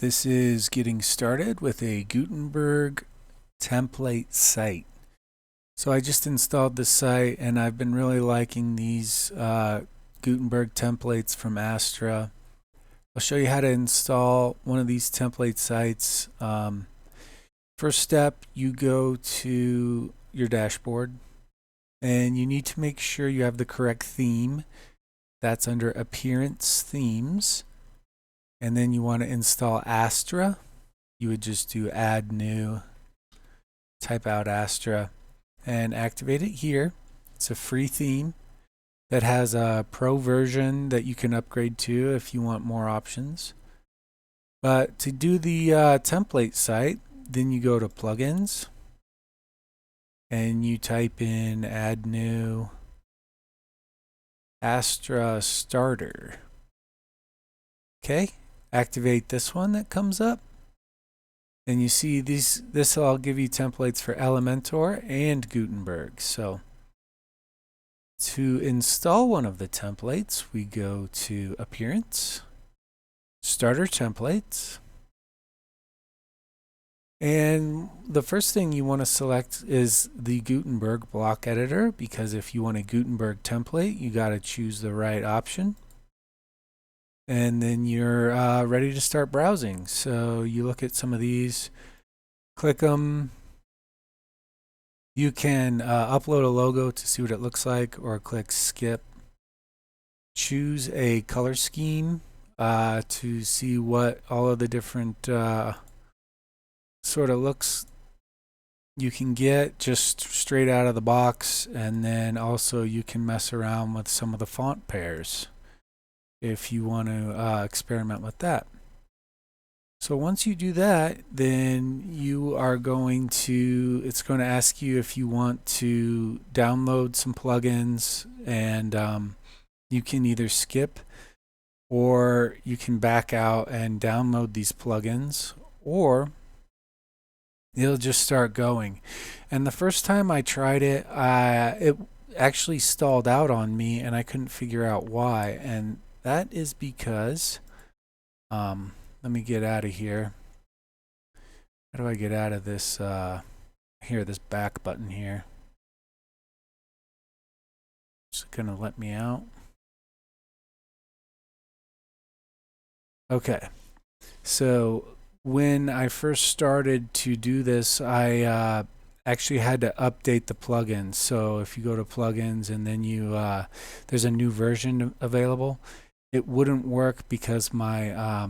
This is getting started with a Gutenberg template site. So I just installed the site and I've been really liking these Gutenberg templates from Astra. I'll show you how to install one of these template sites. First step, you go to your dashboard and you need to make sure you have the correct theme. That's under Appearance Themes. And then you want to install Astra. You would just do add new, type out Astra, and activate it here. It's a free theme that has a pro version that you can upgrade to if you want more options. But to do the template site, then you go to plugins and you type in add new Astra starter. Okay, activate this one that comes up. And you see this will give you templates for Elementor and Gutenberg. So to install one of the templates, we go to Appearance, Starter Templates. And the first thing you want to select is the Gutenberg block editor, because if you want a Gutenberg template, you got to choose the right option. And then you're ready to start browsing. So you look at some of these, click them. You can upload a logo to see what it looks like, or click skip. Choose a color scheme to see what all of the different sort of looks you can get just straight out of the box. And then also you can mess around with some of the font pairs if you want to experiment with that. So once you do that, then you are going to, it's going to ask you if you want to download some plugins, and you can either skip or you can back out and download these plugins, or it'll just start going. And the first time I tried it, it actually stalled out on me and I couldn't figure out why. And that is because, let me get out of here. How do I get out of this? Here, this back button here. It's gonna let me out. Okay. So when I first started to do this, I actually had to update the plugins. So if you go to plugins and then you there's a new version available, it wouldn't work because my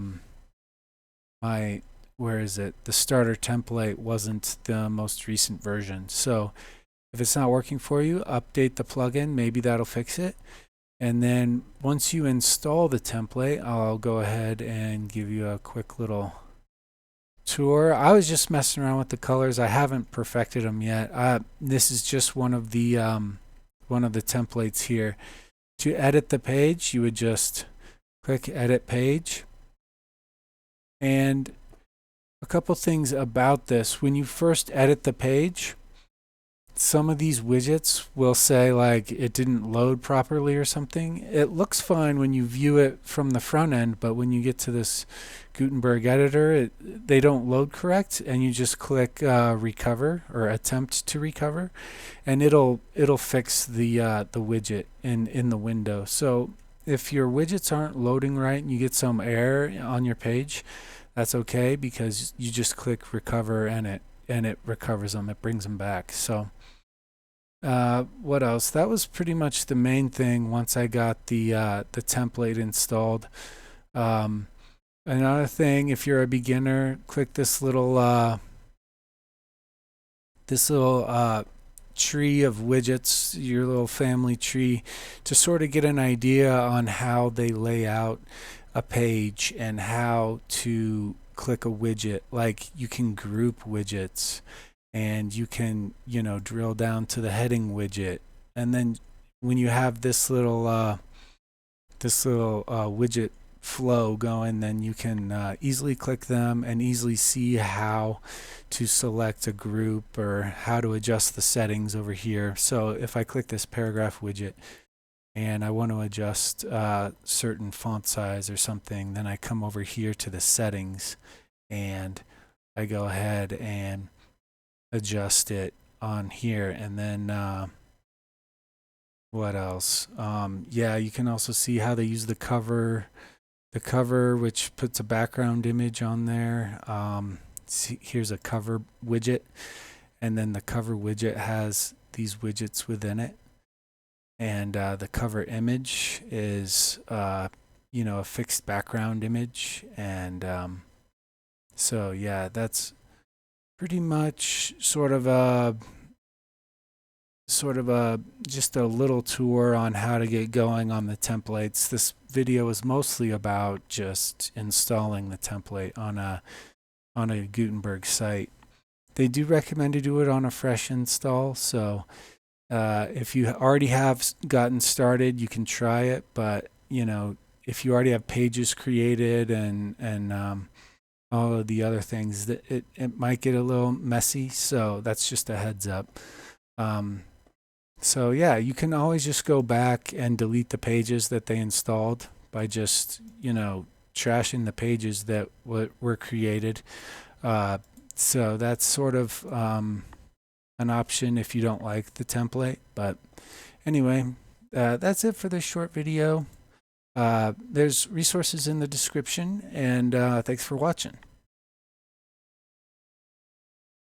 where is it? The starter template wasn't the most recent version. So if it's not working for you, update the plugin. Maybe that'll fix it. And then once you install the template, I'll go ahead and give you a quick little tour. I was just messing around with the colors. I haven't perfected them yet. This is just one of the templates here. To edit the page, you would just click Edit Page. And a couple things about this. When you first edit the page, some of these widgets will say like it didn't load properly or something. It looks fine when you view it from the front end, but when you get to this Gutenberg editor, they don't load correct, and you just click recover or attempt to recover, and it'll fix the widget in the window. So if your widgets aren't loading right and you get some error on your page, that's okay, because you just click recover and it recovers them. It brings them back. So what else? That was pretty much the main thing once I got the template installed. Another thing, if you're a beginner, click this little tree of widgets, your little family tree, to sort of get an idea on how they lay out a page and how to click a widget. Like you can group widgets, and you can, drill down to the heading widget. And then when you have this little widget flow going, then you can easily click them and easily see how to select a group or how to adjust the settings over here. So if I click this paragraph widget and I want to adjust certain font size or something, then I come over here to the settings and I go ahead and adjust it on here. And then what else? Yeah, you can also see how they use the cover, which puts a background image on there. Here's a cover widget, and then the cover widget has these widgets within it. And the cover image is, a fixed background image. And so, yeah, that's pretty much sort of a just a little tour on how to get going on the templates. This video is mostly about just installing the template on a Gutenberg site. They do recommend to do it on a fresh install, so if you already have gotten started, you can try it. But if you already have pages created and all of the other things, that it might get a little messy. So that's just a heads up. So yeah, you can always just go back and delete the pages that they installed by just trashing the pages that were created. So that's sort of an option if you don't like the template. But anyway, that's it for this short video. There's resources in the description, and thanks for watching.